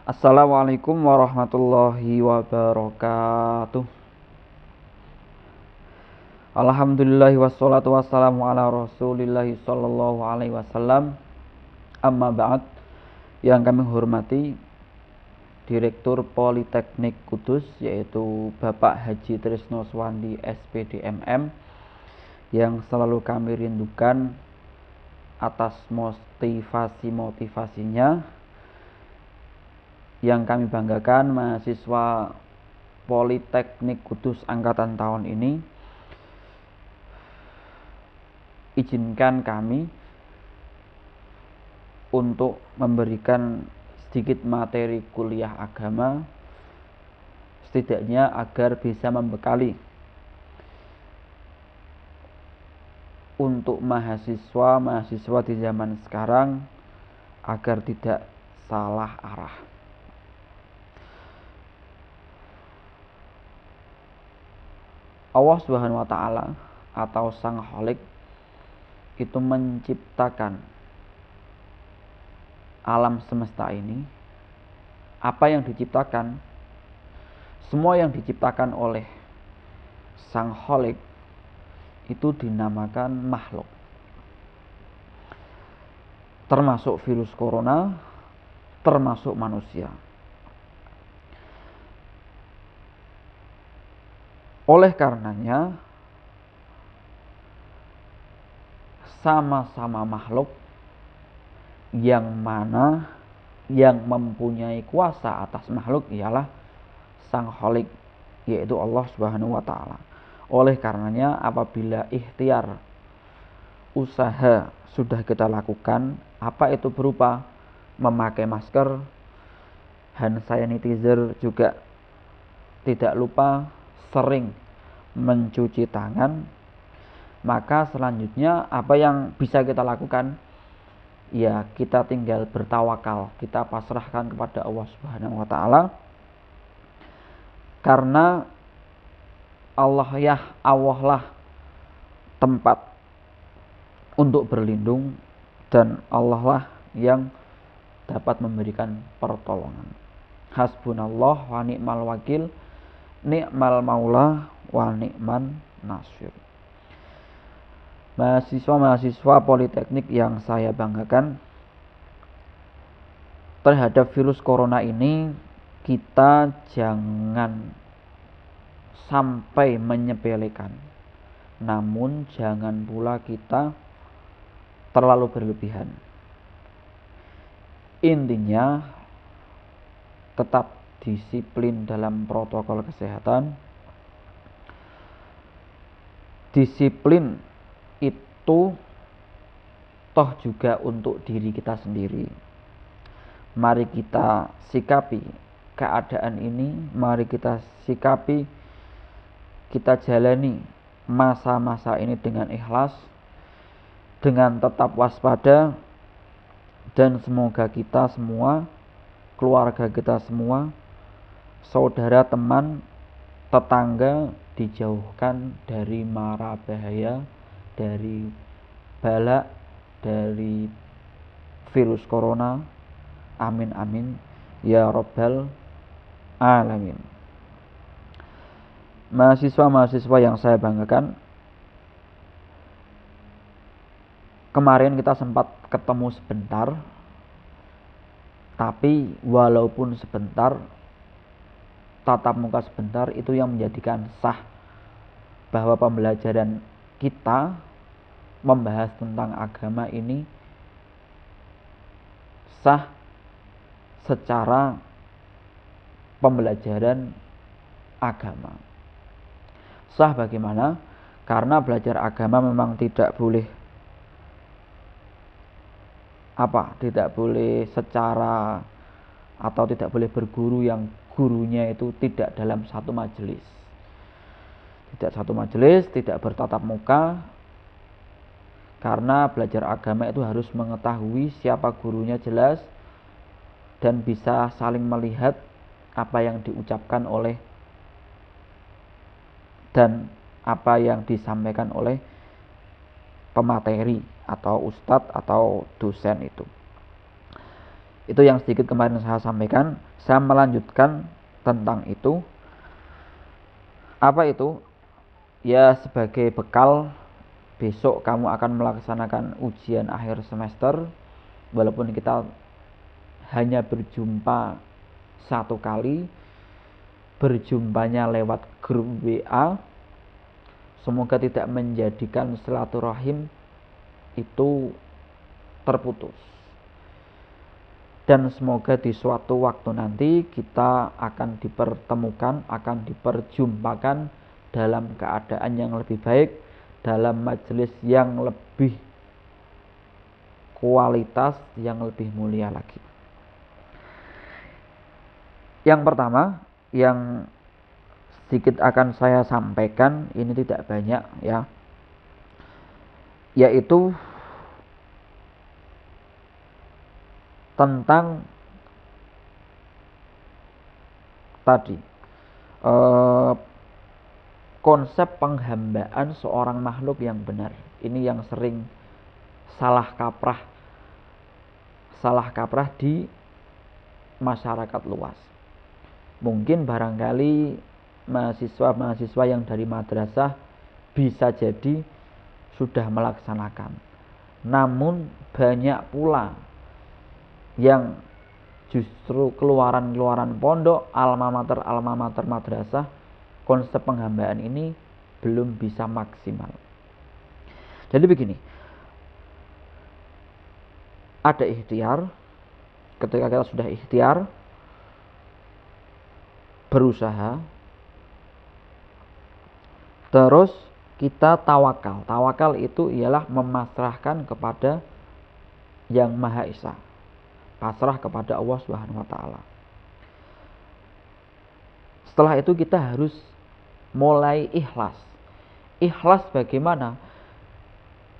Assalamualaikum warahmatullahi wabarakatuh. Alhamdulillah wassalatu wassalamu ala rasulillahi sallallahu alaihi wasallam. Amma ba'd. Yang kami hormati Direktur Politeknik Kudus, yaitu Bapak Haji Trisno Swandi SPD MM, yang selalu kami rindukan atas motivasi-motivasinya. Yang kami banggakan, mahasiswa Politeknik Kudus angkatan tahun ini, izinkan kami untuk memberikan sedikit materi kuliah agama, setidaknya agar bisa membekali untuk mahasiswa di zaman sekarang agar tidak salah arah. Allah Subhanahu wa taala atau Sang Khalik itu menciptakan alam semesta ini. Apa yang diciptakan, semua yang diciptakan oleh Sang Khalik itu dinamakan makhluk, termasuk virus corona, termasuk manusia. Oleh karenanya, sama-sama makhluk, yang mana yang mempunyai kuasa atas makhluk ialah Sang Khalik, yaitu Allah Subhanahu wa taala. Oleh karenanya, apabila ikhtiar usaha sudah kita lakukan, apa itu berupa memakai masker, hand sanitizer, juga tidak lupa sering mencuci tangan, maka selanjutnya apa yang bisa kita lakukan? Ya, kita tinggal bertawakal, kita pasrahkan kepada Allah Subhanahu wa taala. Karena Allah lah tempat untuk berlindung, dan Allah lah yang dapat memberikan pertolongan. Hasbunallah wa ni'mal wakil, ni'mal maula wa ni'man nasir. Mahasiswa Politeknik yang saya banggakan, terhadap virus corona ini kita jangan sampai menyepelekan, namun jangan pula kita terlalu berlebihan. Intinya tetap disiplin dalam protokol kesehatan. Disiplin itu toh juga untuk diri kita sendiri. Mari kita sikapi keadaan ini, mari kita sikapi, kita jalani masa-masa ini dengan ikhlas, dengan tetap waspada, dan semoga kita semua, keluarga kita semua, saudara, teman, tetangga dijauhkan dari mara bahaya, dari bala, dari virus corona. Amin amin ya rabbal alamin. Mahasiswa yang saya banggakan, kemarin kita sempat ketemu sebentar, tapi walaupun sebentar, tatap muka sebentar, itu yang menjadikan sah bahwa pembelajaran kita membahas tentang agama ini sah secara pembelajaran agama. Sah bagaimana? Karena belajar agama memang tidak boleh secara, atau tidak boleh berguru yang gurunya itu tidak dalam satu majelis. Tidak satu majelis, tidak bertatap muka. Karena belajar agama itu harus mengetahui siapa gurunya jelas, dan bisa saling melihat apa yang diucapkan oleh dan apa yang disampaikan oleh pemateri atau ustadz atau dosen itu. Itu yang sedikit kemarin saya sampaikan. Saya melanjutkan tentang itu. Apa itu? Ya, sebagai bekal besok kamu akan melaksanakan ujian akhir semester. Walaupun kita hanya berjumpa satu kali, berjumpanya lewat grup WA, semoga tidak menjadikan silaturahim itu terputus. Dan semoga di suatu waktu nanti kita akan dipertemukan, akan diperjumpakan dalam keadaan yang lebih baik, dalam majelis yang lebih kualitas, yang lebih mulia lagi. Yang pertama, yang sedikit akan saya sampaikan, ini tidak banyak ya, yaitu tentang tadi konsep penghambaan seorang makhluk yang benar. Ini yang sering salah kaprah di masyarakat luas. Mungkin barangkali mahasiswa-mahasiswa yang dari madrasah bisa jadi sudah melaksanakan. Namun banyak pula yang justru keluaran pondok, alma mater madrasah, konsep penghambaan ini belum bisa maksimal. Jadi begini, ada ikhtiar. Ketika kita sudah ikhtiar, berusaha, terus kita tawakal. Tawakal itu ialah memasrahkan kepada Yang Maha Esa, pasrah kepada Allah Subhanahu wa taala. Setelah itu kita harus mulai ikhlas. Ikhlas bagaimana?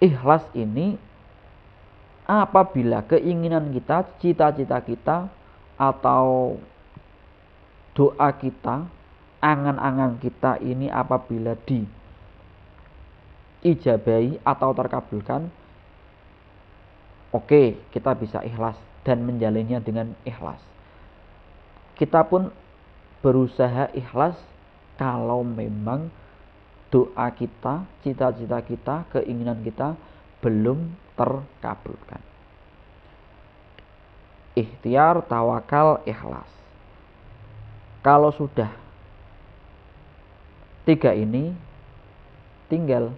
Ikhlas ini apabila keinginan kita, cita-cita kita, atau doa kita, angan-angan kita ini apabila diijabahi atau terkabulkan, oke, kita bisa ikhlas dan menjalannya dengan ikhlas. Kita pun berusaha ikhlas kalau memang doa kita, cita-cita kita, keinginan kita belum terkabulkan. Ikhtiar, tawakal, ikhlas. Kalau sudah tiga ini, tinggal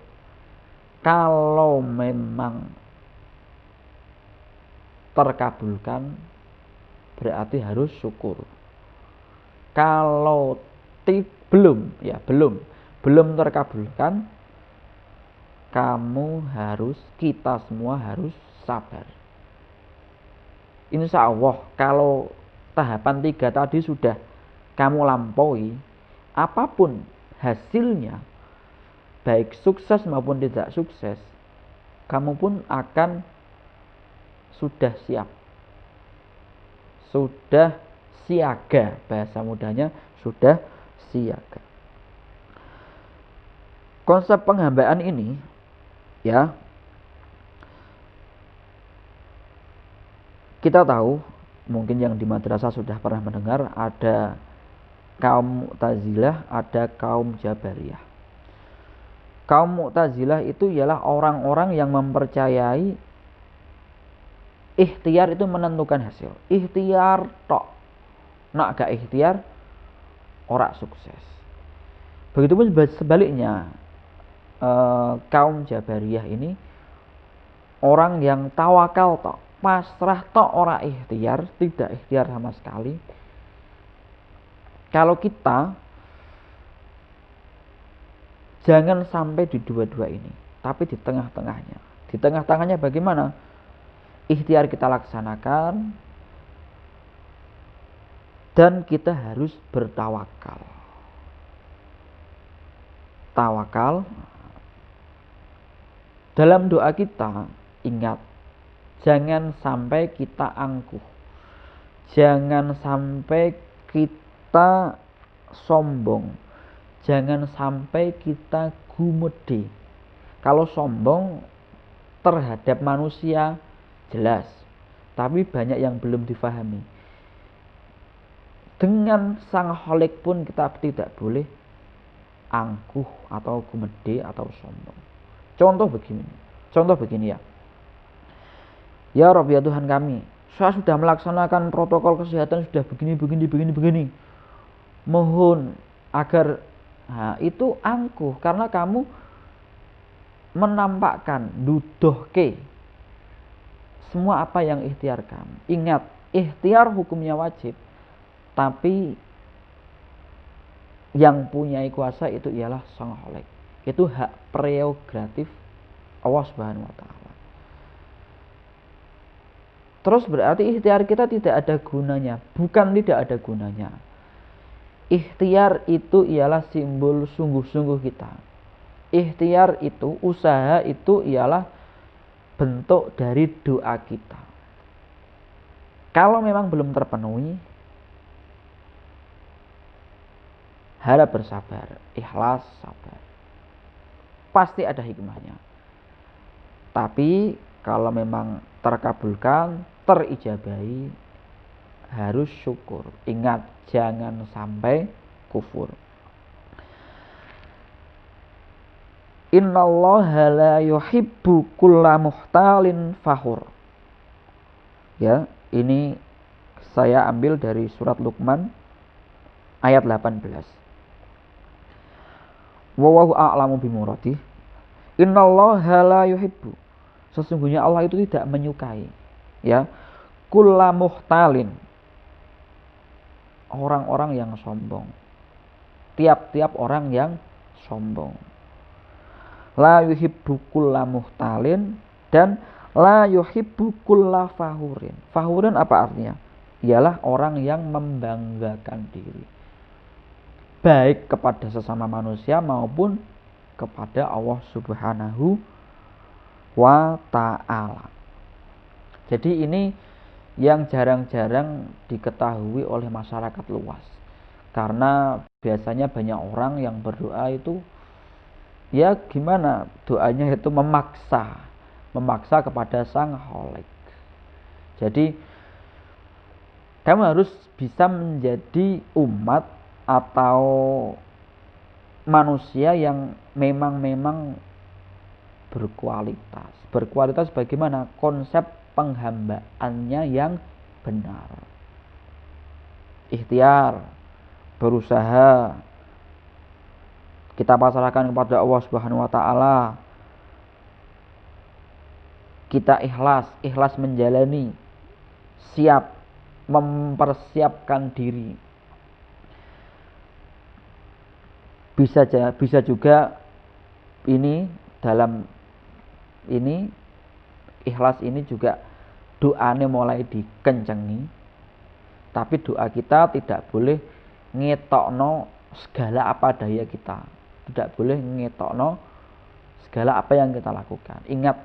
kalau memang terkabulkan berarti harus syukur. Kalau belum terkabulkan, kita semua harus sabar. Insya Allah kalau tahapan 3 tadi sudah kamu lampaui, apapun hasilnya, baik sukses maupun tidak sukses, kamu pun akan sudah siap, sudah siaga, bahasa mudahnya sudah siaga. Konsep penghambaan ini ya, kita tahu, mungkin yang di madrasah sudah pernah mendengar, ada kaum Mu'tazilah, ada kaum Jabariyah. Kaum Mu'tazilah itu ialah orang-orang yang mempercayai ikhtiar itu menentukan hasil. Ikhtiar tok, nak gak ikhtiar ora sukses. Begitupun sebaliknya, kaum Jabariyah ini orang yang tawakal tok, pasrah tok, ora ikhtiar, tidak ikhtiar sama sekali. Kalau kita jangan sampai di dua-dua ini, tapi di tengah-tengahnya. Di tengah-tengahnya bagaimana? Ikhtiar kita laksanakan dan kita harus bertawakal. Tawakal. Dalam doa kita, ingat, jangan sampai kita angkuh. Jangan sampai kita sombong. Jangan sampai kita gumede. Kalau sombong terhadap manusia jelas, Tapi banyak yang belum difahami. Dengan Sang Khalik pun kita tidak boleh angkuh atau gumede atau sombong. Contoh begini ya. Ya Rabb, ya Tuhan kami, saya sudah melaksanakan protokol kesehatan, sudah begini. Mohon agar, nah, itu angkuh karena kamu menampakkan dudohke semua apa yang ikhtiar kamu. Ingat, ikhtiar hukumnya wajib, tapi yang punya kuasa itu ialah Sang Khalik. Itu hak prerogatif Allah Subhanahu wa taala. Terus berarti ikhtiar kita tidak ada gunanya. Bukan tidak ada gunanya. Ikhtiar itu ialah simbol sungguh-sungguh kita. Ikhtiar itu, usaha itu ialah bentuk dari doa kita. Kalau memang belum terpenuhi, harap bersabar, ikhlas, sabar. Pasti ada hikmahnya. Tapi kalau memang terkabulkan, terijabahi, harus syukur. Ingat, jangan sampai kufur. Innallaha la yuhibbu kulla muhtalin fakhur. Ya, ini saya ambil dari surat Luqman ayat 18. Wallahu a'lamu bimuradih. Innallaha la yuhibbu. Sesungguhnya Allah itu tidak menyukai, ya, kulla muhtalin, orang-orang yang sombong. Tiap-tiap orang yang sombong. La yuhibbu kulla muhtalin dan la yuhibbu kulla fahurin. Fahurin apa artinya? Ialah orang yang membanggakan diri, baik kepada sesama manusia maupun kepada Allah Subhanahu wa ta'ala. Jadi ini yang jarang-jarang diketahui oleh masyarakat luas. Karena biasanya banyak orang yang berdoa itu, ya gimana, doanya itu memaksa kepada Sang Khalik. Jadi kamu harus bisa menjadi umat atau manusia yang memang berkualitas. Berkualitas bagaimana? Konsep penghambaannya yang benar. Ikhtiar, berusaha, kita pasrahkan kepada Allah Subhanahu wa taala. Kita ikhlas menjalani, siap mempersiapkan diri. Bisa juga ini dalam ini ikhlas ini juga doanya mulai dikencengi, tapi doa kita tidak boleh ngetokno segala apa daya kita, tidak boleh ngetokno segala apa yang kita lakukan. Ingat,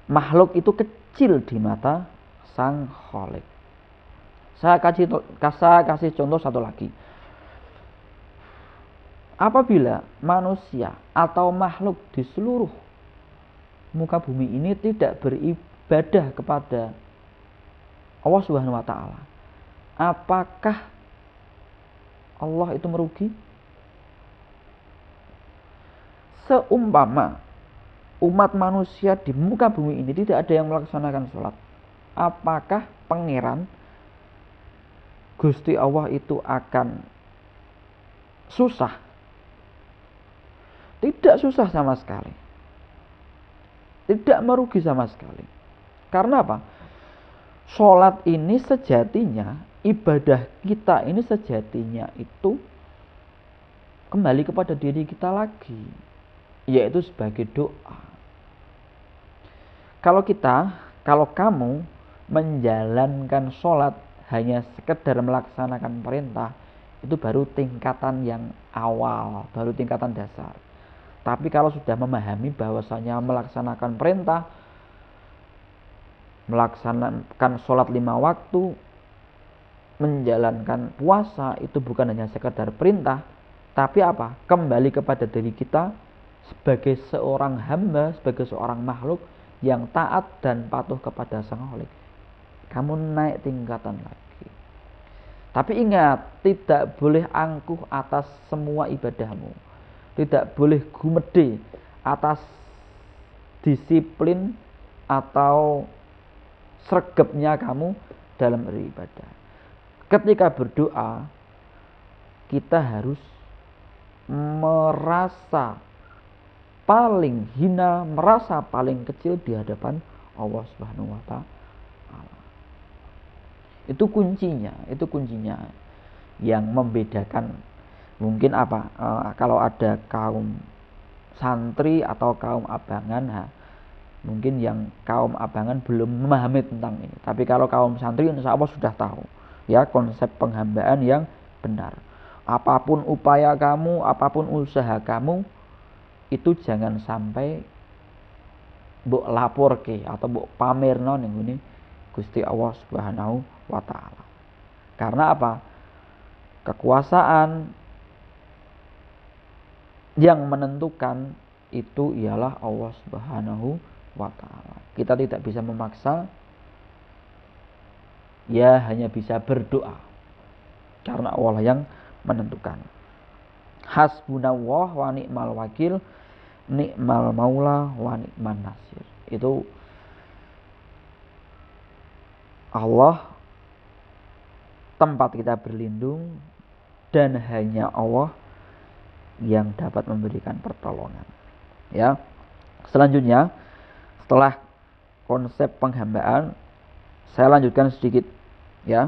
makhluk itu kecil di mata Sang Khalik. Saya kasih contoh satu lagi. Apabila manusia atau makhluk di seluruh muka bumi ini tidak beribadah kepada Allah Subhanahu wa taala, apakah Allah itu merugi? Seumpama umat manusia di muka bumi ini tidak ada yang melaksanakan sholat, apakah pangeran Gusti Allah itu akan susah? Tidak susah sama sekali. Tidak merugi sama sekali. Karena apa? Sholat ini sejatinya, ibadah kita ini sejatinya itu kembali kepada diri kita lagi, yaitu sebagai doa. Kalau kamu menjalankan sholat hanya sekedar melaksanakan perintah, itu baru tingkatan yang awal, baru tingkatan dasar. Tapi kalau sudah memahami bahwasanya melaksanakan perintah, melaksanakan sholat 5 waktu, menjalankan puasa, itu bukan hanya sekedar perintah, tapi apa? Kembali kepada diri kita sebagai seorang hamba, sebagai seorang makhluk yang taat dan patuh kepada Sang Khalik, kamu naik tingkatan lagi. Tapi ingat, tidak boleh angkuh atas semua ibadahmu. Tidak boleh gumede atas disiplin atau sregepnya kamu dalam beribadah. Ketika berdoa, kita harus merasa paling hina, merasa paling kecil di hadapan Allah Subhanahu wa taala. Itu kuncinya yang membedakan mungkin apa? Kalau ada kaum santri atau kaum abangan, mungkin yang kaum abangan belum memahami tentang ini. Tapi kalau kaum santri insya Allah sudah tahu ya konsep penghambaan yang benar. Apapun upaya kamu, apapun usaha kamu, itu jangan sampai mbok laporke atau mbok pamerno ning ngene Gusti Allah Subhanahu wa taala. Karena apa? Kekuasaan yang menentukan itu ialah Allah Subhanahu wa taala. Kita tidak bisa memaksa, ya hanya bisa berdoa. Karena Allah yang menentukan. Hasbunallah wa ni'mal wakil, ni'mal maula wa ni'man nasir. Itu Allah tempat kita berlindung, dan hanya Allah yang dapat memberikan pertolongan. Ya. Selanjutnya, setelah konsep penghambaan, saya lanjutkan sedikit ya.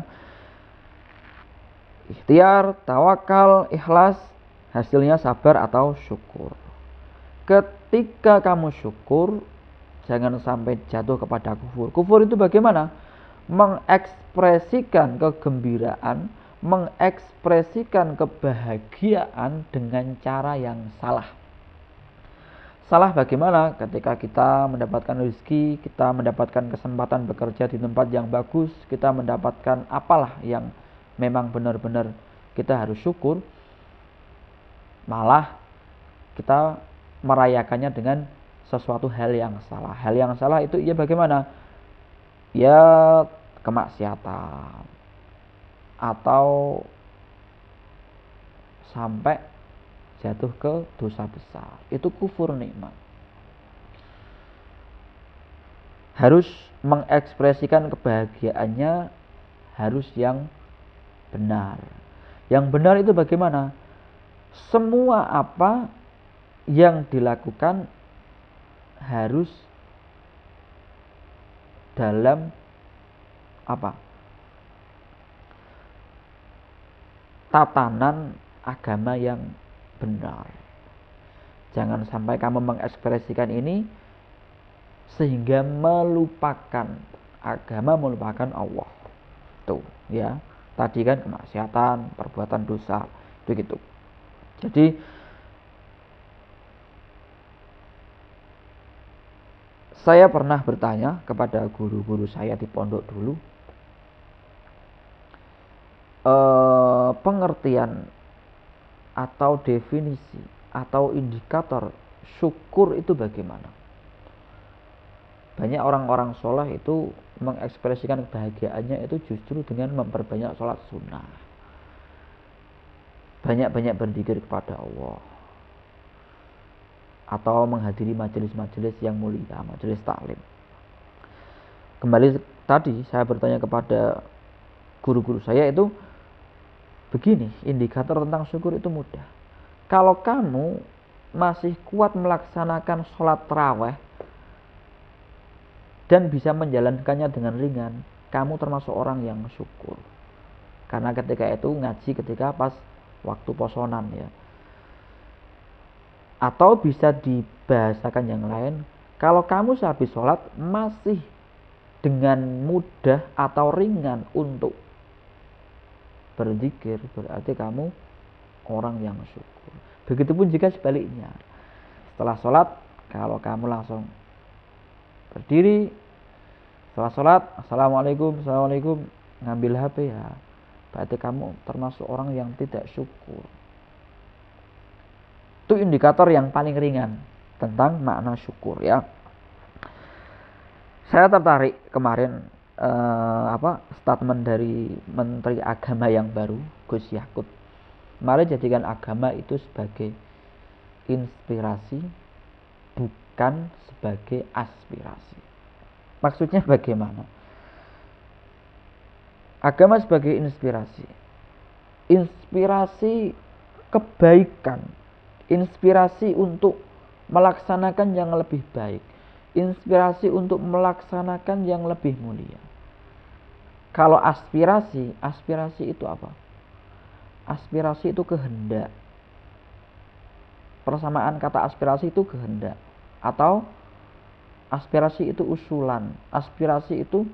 Ikhtiar, tawakal, ikhlas, hasilnya sabar atau syukur. Ketika kamu syukur, jangan sampai jatuh kepada kufur. Kufur itu bagaimana? Mengekspresikan kegembiraan, mengekspresikan kebahagiaan dengan cara yang salah. Salah bagaimana? Ketika kita mendapatkan rezeki, kita mendapatkan kesempatan bekerja di tempat yang bagus, kita mendapatkan apalah yang memang benar-benar kita harus syukur, malah kita merayakannya dengan sesuatu hal yang salah. Hal yang salah itu ya bagaimana? Ya kemaksiatan atau sampai jatuh ke dosa besar. Itu kufur nikmat. Harus mengekspresikan kebahagiaannya harus yang benar. Yang benar itu bagaimana? Semua apa yang dilakukan harus dalam apa? Tatanan agama yang benar. Jangan sampai kamu mengekspresikan ini sehingga melupakan agama, melupakan Allah. Tuh, ya. Tadi kan kemaksiatan, perbuatan dosa, begitu. Jadi saya pernah bertanya kepada guru-guru saya di pondok dulu, pengertian atau definisi atau indikator syukur itu bagaimana? Banyak orang-orang soleh itu mengekspresikan kebahagiaannya itu justru dengan memperbanyak sholat sunnah, banyak-banyak berzikir kepada Allah, atau menghadiri majelis-majelis yang mulia, majelis taklim. Kembali tadi saya bertanya kepada guru-guru saya itu begini, indikator tentang syukur itu mudah. Kalau kamu masih kuat melaksanakan sholat tarawih dan bisa menjalankannya dengan ringan, kamu termasuk orang yang syukur. Karena ketika itu ngaji ketika pas waktu posonan ya. Atau bisa dibahasakan yang lain, kalau kamu sehabis sholat masih dengan mudah atau ringan untuk berzikir, berarti kamu orang yang syukur. Begitupun jika sebaliknya. Setelah sholat, kalau kamu langsung berdiri, setelah sholat, assalamualaikum, ngambil HP ya, berarti kamu termasuk orang yang tidak syukur. Itu indikator yang paling ringan tentang makna syukur ya. Saya tertarik kemarin statement dari Menteri Agama yang baru, Gus Yakut. Mari jadikan agama itu sebagai inspirasi, bukan sebagai aspirasi. Maksudnya bagaimana? Agama sebagai inspirasi. Inspirasi kebaikan. Inspirasi untuk melaksanakan yang lebih baik. Inspirasi untuk melaksanakan yang lebih mulia. Kalau aspirasi itu apa? Aspirasi itu kehendak. Persamaan kata aspirasi itu kehendak. Atau aspirasi itu usulan. Aspirasi itu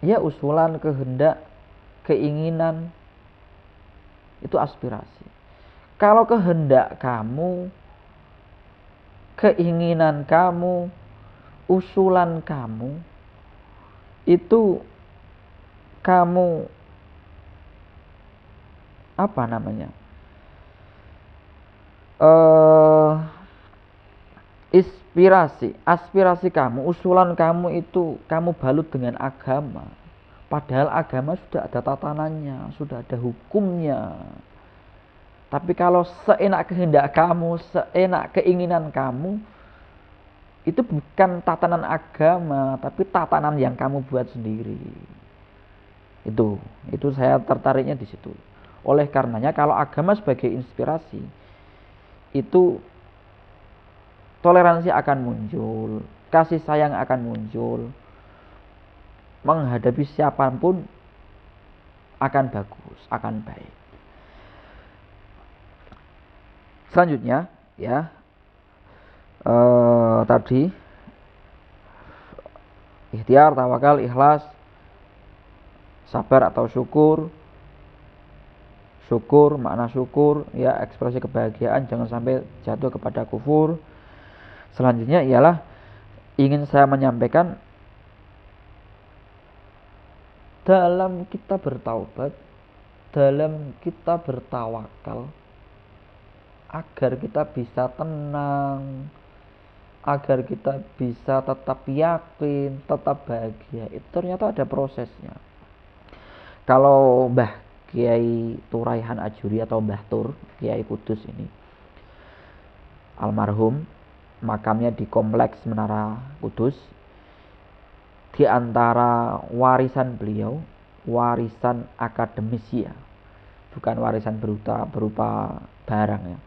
ya usulan, kehendak, keinginan. Itu aspirasi. Kalau kehendak kamu, keinginan kamu, usulan kamu, itu kamu apa namanya? Aspirasi kamu, usulan kamu itu kamu balut dengan agama. Padahal agama sudah ada tatanannya, sudah ada hukumnya. Tapi kalau seenak kehendak kamu, seenak keinginan kamu, itu bukan tatanan agama, tapi tatanan yang kamu buat sendiri. Itu saya tertariknya di situ. Oleh karenanya kalau agama sebagai inspirasi, itu toleransi akan muncul, kasih sayang akan muncul, menghadapi siapapun akan bagus, akan baik. Selanjutnya, ya, tadi ikhtiar, tawakal, ikhlas, sabar atau syukur. Syukur, makna syukur, ya, ekspresi kebahagiaan, jangan sampai jatuh kepada kufur. Selanjutnya ialah ingin saya menyampaikan dalam kita bertaubat, dalam kita bertawakal, agar kita bisa tenang, agar kita bisa tetap yakin, tetap bahagia, itu ternyata ada prosesnya. Kalau Mbah Kiai Turaihan Ajuri atau Mbah Tur, Kiai Kudus ini almarhum, makamnya di Kompleks Menara Kudus. Di antara warisan beliau, warisan akademis, ya, bukan warisan berupa barang, ya.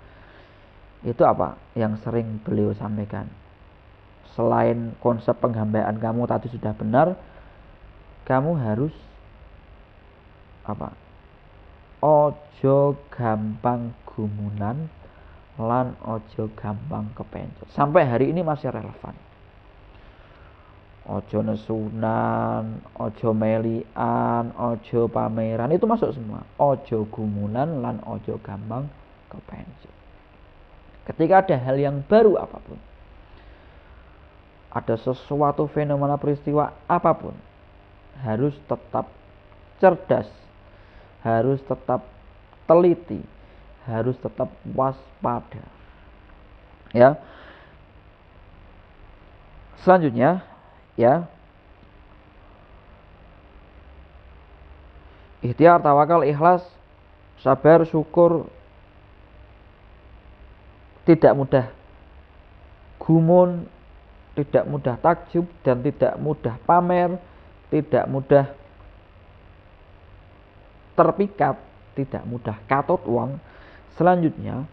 Itu apa yang sering beliau sampaikan? Selain konsep penghambaan kamu tadi sudah benar, kamu harus apa? Ojo gampang gumunan lan ojo gampang kepencet. Sampai hari ini masih relevan. Ojo nesunan, ojo melian, ojo pameran, itu masuk semua. Ojo gumunan lan ojo gampang kepencet. Ketika ada hal yang baru apapun, ada sesuatu fenomena peristiwa apapun, harus tetap cerdas, harus tetap teliti, harus tetap waspada. Ya. Selanjutnya, ya, ikhtiar, tawakal, ikhlas, sabar, syukur, tidak mudah gumun, tidak mudah takjub, dan tidak mudah pamer, tidak mudah terpikat, tidak mudah katot uang. Selanjutnya,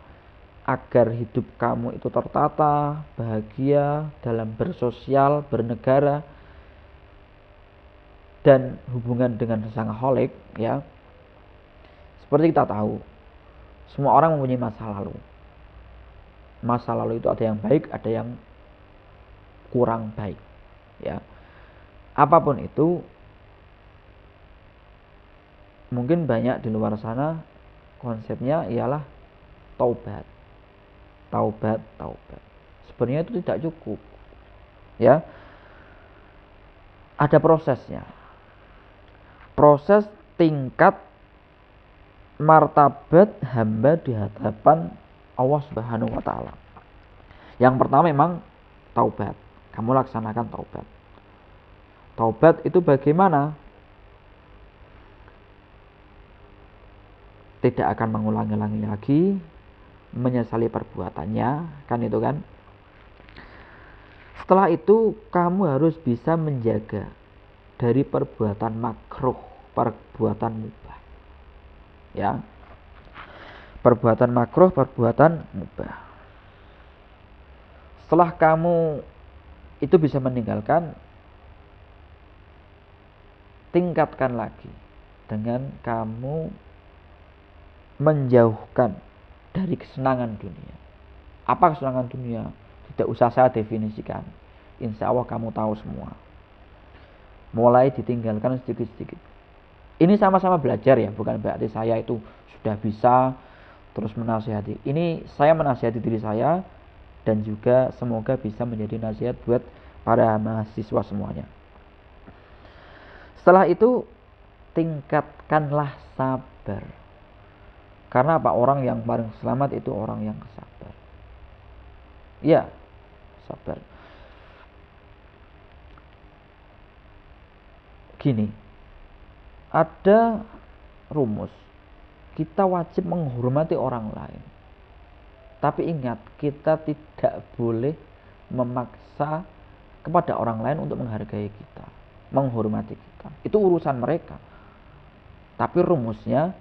agar hidup kamu itu tertata, bahagia dalam bersosial, bernegara, dan hubungan dengan sangholik, ya. Seperti kita tahu, semua orang mempunyai masa lalu. Masa lalu itu ada yang baik, ada yang kurang baik, ya. Apapun itu, mungkin banyak di luar sana konsepnya ialah taubat. Sebenarnya itu tidak cukup, ya. Ada prosesnya. Proses tingkat martabat hamba di hadapan Allah Subhanahu wa taala. Yang pertama memang taubat. Kamu laksanakan taubat. Taubat itu bagaimana? Tidak akan mengulangi lagi, menyesali perbuatannya, kan itu kan. Setelah itu kamu harus bisa menjaga dari perbuatan makruh, perbuatan mubah. Ya. Perbuatan makruh, perbuatan mubah. Setelah kamu itu bisa meninggalkan, tingkatkan lagi dengan kamu menjauhkan dari kesenangan dunia. Apa kesenangan dunia? Tidak usah saya definisikan. Insya Allah kamu tahu semua. Mulai ditinggalkan sedikit-sedikit. Ini sama-sama belajar ya, bukan berarti saya itu sudah bisa terus menasihati. Ini saya menasihati diri saya dan juga semoga bisa menjadi nasihat buat para mahasiswa semuanya. Setelah itu tingkatkanlah sabar. Karena apa? Orang yang paling selamat itu orang yang sabar. Ya, sabar. Gini, ada rumus. Kita wajib menghormati orang lain. Tapi ingat, kita tidak boleh memaksa kepada orang lain untuk menghargai kita, menghormati kita. Itu urusan mereka. Tapi rumusnya,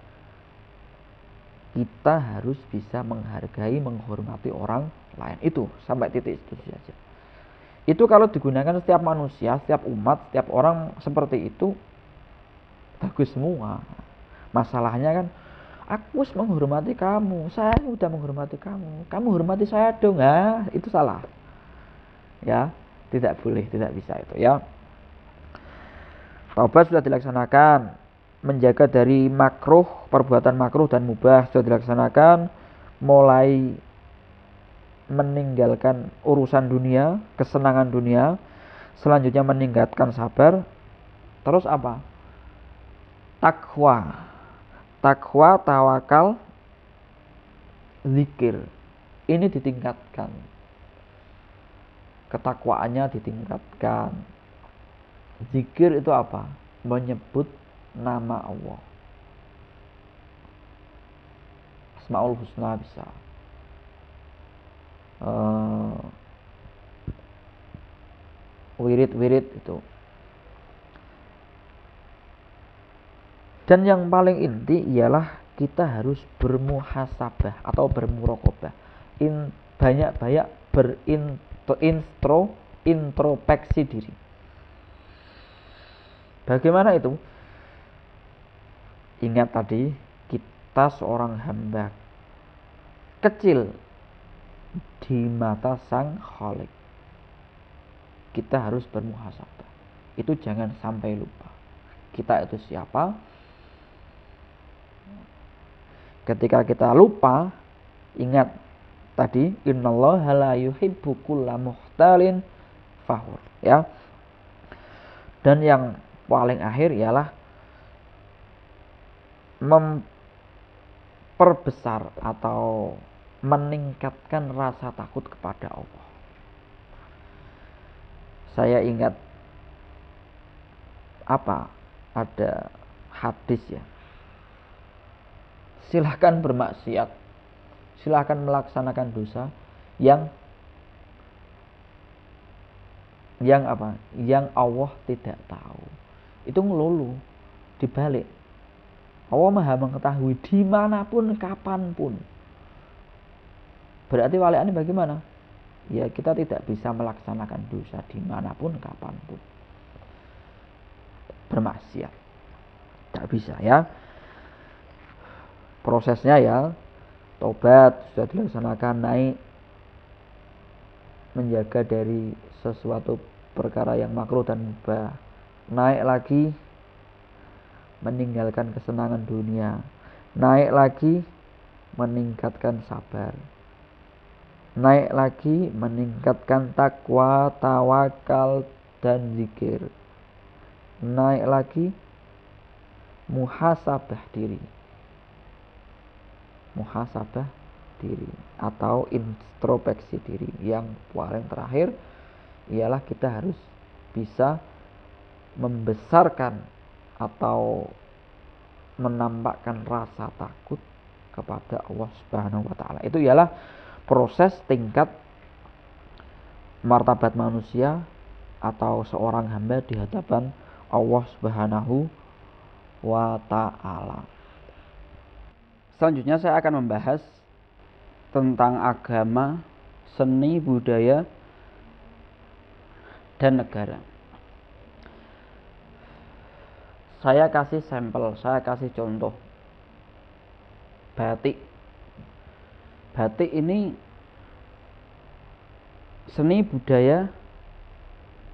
kita harus bisa menghargai, menghormati orang lain. Itu sampai titik itu saja. Itu kalau digunakan setiap manusia, setiap umat, setiap orang seperti itu, bagus semua. Masalahnya kan, aku harus menghormati kamu, saya sudah menghormati kamu hormati saya dong. Itu salah. Ya, tidak boleh, tidak bisa itu ya. Taubat sudah dilaksanakan, menjaga dari makruh, perbuatan makruh dan mubah sudah dilaksanakan, mulai meninggalkan urusan dunia, kesenangan dunia, selanjutnya meningkatkan sabar. Terus apa? Takwa, tawakal, zikir. Ini ditingkatkan. Ketakwaannya ditingkatkan. Zikir itu apa? Menyebut nama Allah. Asmaul Husna bisa. Wirid itu. Dan yang paling inti ialah kita harus bermuhasabah atau bermuraqabah. Banyak-banyak introspeksi diri. Bagaimana itu? Ingat tadi, kita seorang hamba kecil di mata Sang Khalik. Kita harus bermuhasabah. Itu jangan sampai lupa. Kita itu siapa? Ketika kita lupa, ingat tadi, innallaha la yuhibbu kulla mukhtalin fakhur, ya. Dan yang paling akhir ialah memperbesar atau meningkatkan rasa takut kepada Allah. Saya ingat ada hadis ya. Silahkan bermaksiat, silahkan melaksanakan dosa yang Allah tidak tahu. Itu ngelulu dibalik. Allah Maha mengetahui dimanapun, kapanpun. Berarti waliannya bagaimana? Ya, kita tidak bisa melaksanakan dosa dimanapun, kapanpun. Bermaksiat tidak bisa ya. Prosesnya ya, tobat sudah dilaksanakan, naik menjaga dari sesuatu perkara yang makruh dan mubah, naik lagi meninggalkan kesenangan dunia, naik lagi meningkatkan sabar, naik lagi meningkatkan takwa, tawakal dan zikir, naik lagi muhasabah diri. Muhasabah diri atau introspeksi diri. Yang paling terakhir ialah kita harus bisa membesarkan atau menampakkan rasa takut kepada Allah Subhanahu wa taala. Itu ialah proses tingkat martabat manusia atau seorang hamba di hadapan Allah Subhanahu wa taala. Selanjutnya saya akan membahas tentang agama, seni, budaya, dan negara. Saya kasih sampel, saya kasih contoh. Batik. Batik ini seni, budaya,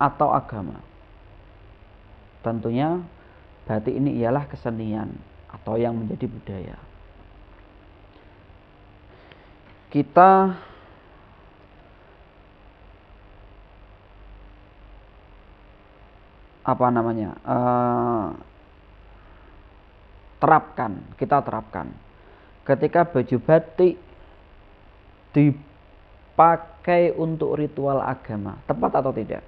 atau agama. Tentunya batik ini ialah kesenian atau yang menjadi budaya. Kita kita terapkan ketika baju batik dipakai untuk ritual agama, tepat atau tidak?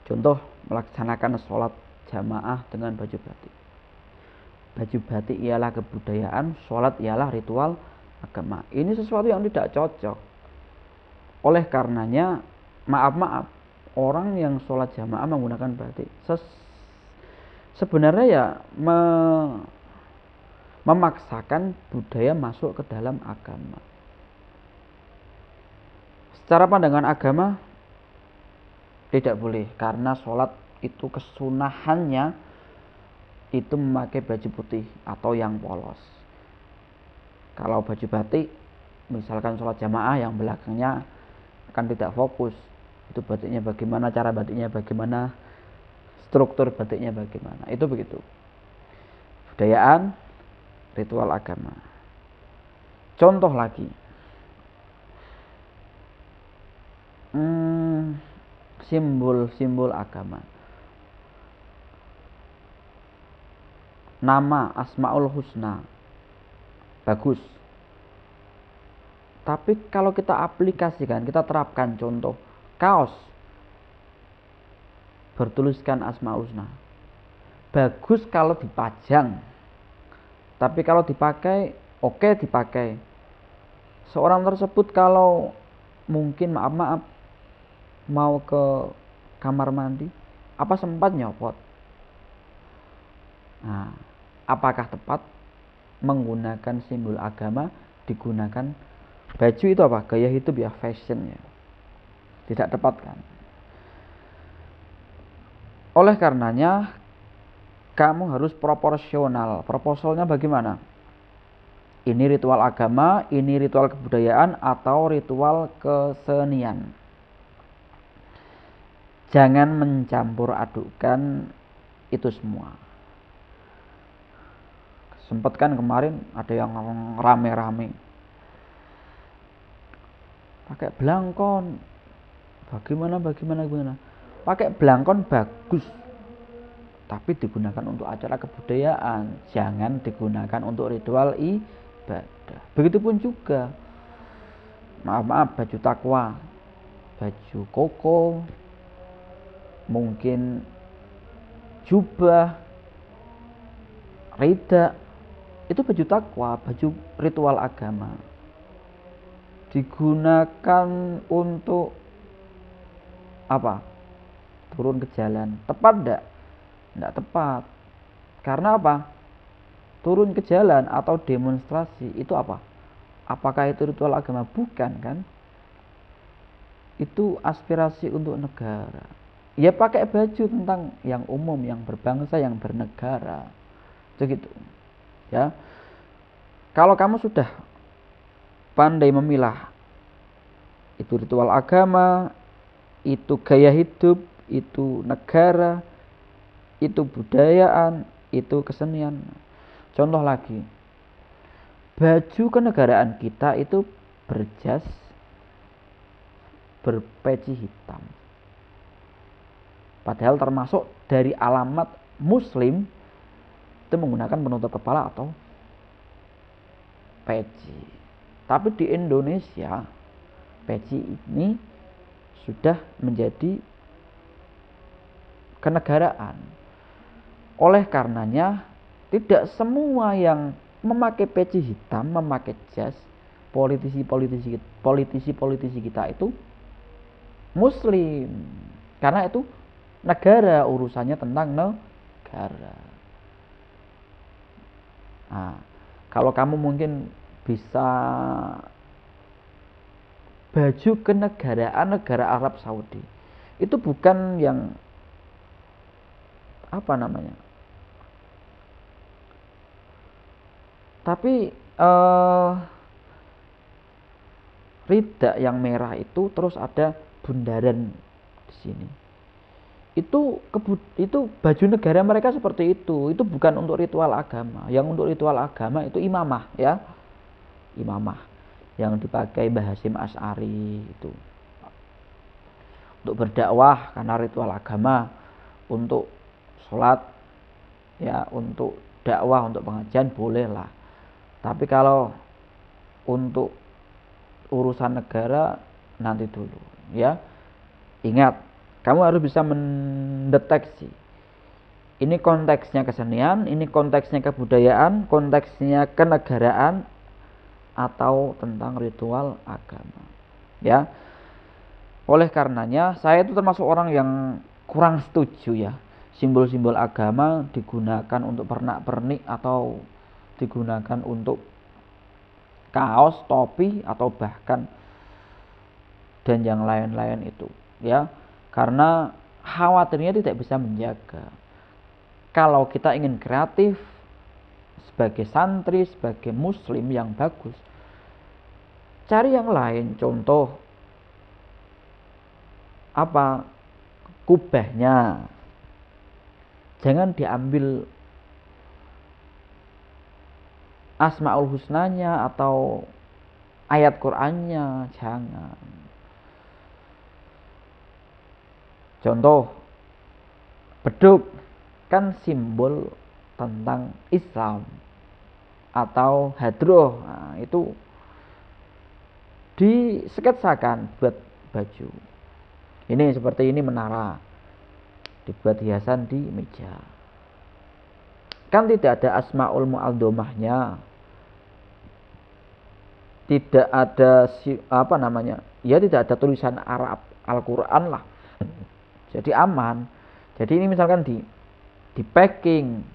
Contoh, melaksanakan sholat jamaah dengan baju batik. Baju batik ialah kebudayaan, sholat ialah ritual agama. Ini sesuatu yang tidak cocok. Oleh karenanya, maaf, orang yang sholat jamaah menggunakan batik sebenarnya ya memaksakan budaya masuk ke dalam agama. Secara pandangan agama tidak boleh, karena sholat itu kesunahannya itu memakai baju putih atau yang polos. Kalau baju batik, misalkan sholat jamaah yang belakangnya akan tidak fokus, itu batiknya bagaimana, cara batiknya bagaimana, struktur batiknya bagaimana, itu begitu. Budayaan, ritual agama. Contoh lagi, simbol-simbol agama. Nama Asmaul Husna bagus, tapi kalau kita aplikasikan, kita terapkan, contoh kaos bertuliskan Asmaul Husna bagus kalau dipajang, tapi kalau dipakai, oke dipakai. Seorang tersebut kalau mungkin maaf mau ke kamar mandi, apa sempat nyopot? Nah, apakah tepat menggunakan simbol agama digunakan baju itu apa? Gaya hidup ya, fashion ya. Tidak tepat kan? Oleh karenanya kamu harus proporsional. Proposalnya bagaimana? Ini ritual agama, ini ritual kebudayaan, atau ritual kesenian. Jangan mencampur adukan itu semua. Sempat kan kemarin ada yang rame-rame pakai belangkon. Bagaimana? Pakai belangkon bagus, tapi digunakan untuk acara kebudayaan, jangan digunakan untuk ritual ibadah. Begitupun juga, maaf, baju takwa, baju koko, mungkin jubah, rida, itu baju takwa, baju ritual agama. Digunakan untuk apa? Turun ke jalan. Tepat enggak? Enggak tepat. Karena apa? Turun ke jalan atau demonstrasi itu apa? Apakah itu ritual agama? Bukan kan? Itu aspirasi untuk negara. Ya pakai baju tentang yang umum, yang berbangsa, yang bernegara. Begitu. Ya. Kalau kamu sudah pandai memilah, itu ritual agama, itu gaya hidup, itu negara, itu budayaan, itu kesenian. Contoh lagi, baju kenegaraan kita itu berjas berpeci hitam. Padahal termasuk dari alamat muslim itu menggunakan penutup kepala atau peci. Tapi di Indonesia peci ini sudah menjadi kenegaraan. Oleh karenanya tidak semua yang memakai peci hitam, memakai jas, politisi kita itu muslim. Karena itu negara, urusannya tentang negara. Nah, kalau kamu mungkin bisa baju kenegaraan negara Arab Saudi, itu bukan yang apa namanya, tapi rida yang merah itu terus ada bundaran di sini. Itu baju negara mereka seperti itu. Itu bukan untuk ritual agama. Yang untuk ritual agama itu imamah, ya. Imamah yang dipakai Mbah Hasyim Asy'ari itu. Untuk berdakwah karena ritual agama, untuk sholat, ya, untuk dakwah, untuk pengajian boleh lah. Tapi kalau untuk urusan negara nanti dulu, ya. Ingat, kamu harus bisa mendeteksi ini konteksnya kesenian, ini konteksnya kebudayaan, konteksnya kenegaraan, atau tentang ritual agama, ya. Oleh karenanya saya itu termasuk orang yang kurang setuju, ya, simbol-simbol agama digunakan untuk pernak-pernik atau digunakan untuk kaos, topi, atau bahkan dan yang lain-lain itu, ya. Karena khawatirnya tidak bisa menjaga. Kalau kita ingin kreatif sebagai santri, sebagai muslim yang bagus, cari yang lain. Contoh apa, kubahnya jangan diambil Asmaul Husnanya atau ayat Qur'annya, jangan. Contoh beduk kan simbol tentang Islam, atau hadroh, nah, itu disketsakan buat baju. Ini seperti ini menara, dibuat hiasan di meja. Kan tidak ada asmaul mu'aldomahnya, tidak ada apa namanya, ya, tidak ada tulisan Arab Al-Quran lah. Jadi aman. Jadi ini misalkan di packing,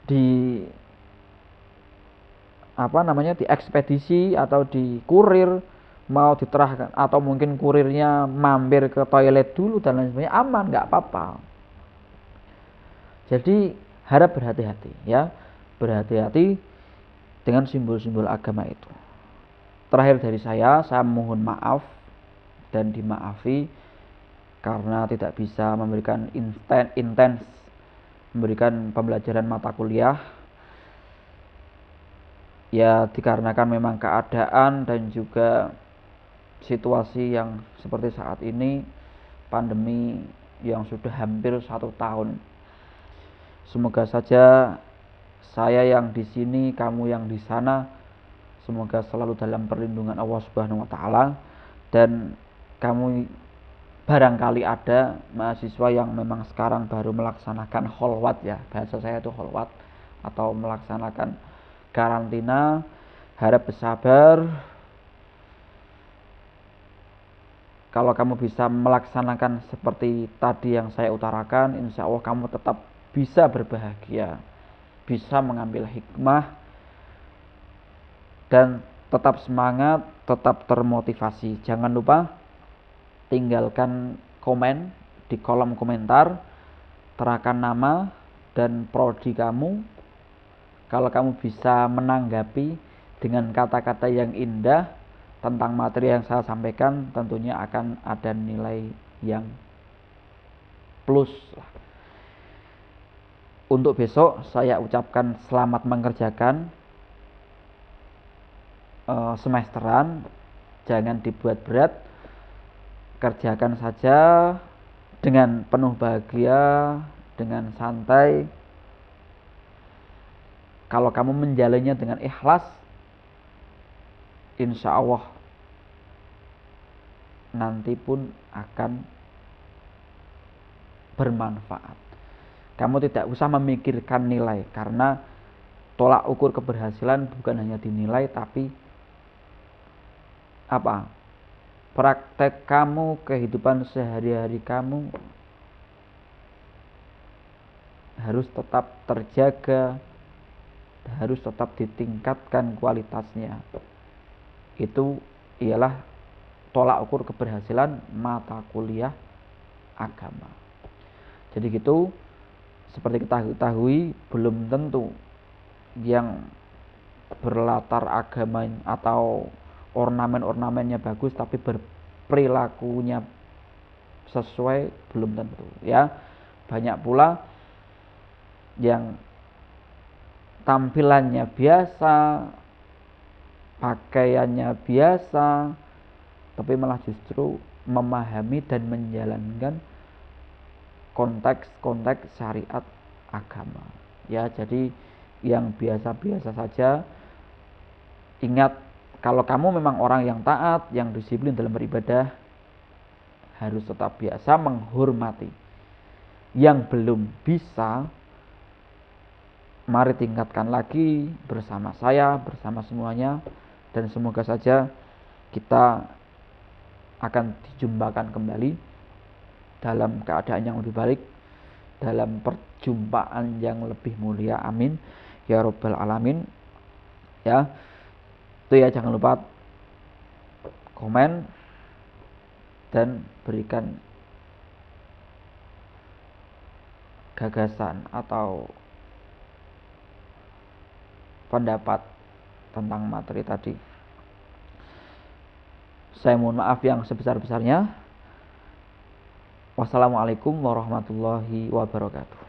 di apa namanya, di ekspedisi atau di kurir, mau diterahkan, atau mungkin kurirnya mampir ke toilet dulu dan lain sebagainya, aman, nggak apa-apa. Jadi harap berhati-hati, ya, berhati-hati dengan simbol-simbol agama itu. Terakhir dari saya mohon maaf dan dimaafi karena tidak bisa memberikan intens memberikan pembelajaran mata kuliah, ya, dikarenakan memang keadaan dan juga situasi yang seperti saat ini, pandemi yang sudah hampir 1 tahun. Semoga saja saya yang di sini, kamu yang di sana, semoga selalu dalam perlindungan Allah Subhanahu wa taala. Dan kamu barangkali ada mahasiswa yang memang sekarang baru melaksanakan kholwat, ya, bahasa saya itu kholwat, atau melaksanakan karantina, harap bersabar. Kalau kamu bisa melaksanakan seperti tadi yang saya utarakan, insya Allah kamu tetap bisa berbahagia, bisa mengambil hikmah, dan tetap semangat, tetap termotivasi. Jangan lupa tinggalkan komen di kolom komentar, terakan nama dan prodi kamu. Kalau kamu bisa menanggapi dengan kata-kata yang indah tentang materi yang saya sampaikan, tentunya akan ada nilai yang plus lah. Untuk besok saya ucapkan selamat mengerjakan semesteran, jangan dibuat berat, kerjakan saja dengan penuh bahagia, dengan santai. Kalau kamu menjalannya dengan ikhlas, insya Allah nanti pun akan bermanfaat. Kamu tidak usah memikirkan nilai, karena tolak ukur keberhasilan bukan hanya dinilai, tapi apa? Praktek kamu, kehidupan sehari-hari kamu harus tetap terjaga, harus tetap ditingkatkan kualitasnya. Itu ialah tolak ukur keberhasilan mata kuliah agama. Jadi gitu, seperti kita ketahui, belum tentu yang berlatar agama atau ornamen-ornamennya bagus tapi berperilakunya sesuai, belum tentu ya. Banyak pula yang tampilannya biasa, pakaiannya biasa, tapi malah justru memahami dan menjalankan konteks-konteks syariat agama. Ya, jadi yang biasa-biasa saja, ingat, kalau kamu memang orang yang taat, yang disiplin dalam beribadah, harus tetap biasa menghormati. Yang belum bisa, mari tingkatkan lagi bersama saya, bersama semuanya, dan semoga saja kita akan dijumpakan kembali dalam keadaan yang lebih baik, dalam perjumpaan yang lebih mulia. Amin ya rabbal alamin. Ya, itu ya, jangan lupa komen dan berikan gagasan atau pendapat tentang materi tadi. Saya mohon maaf yang sebesar-besarnya. Wassalamualaikum warahmatullahi wabarakatuh.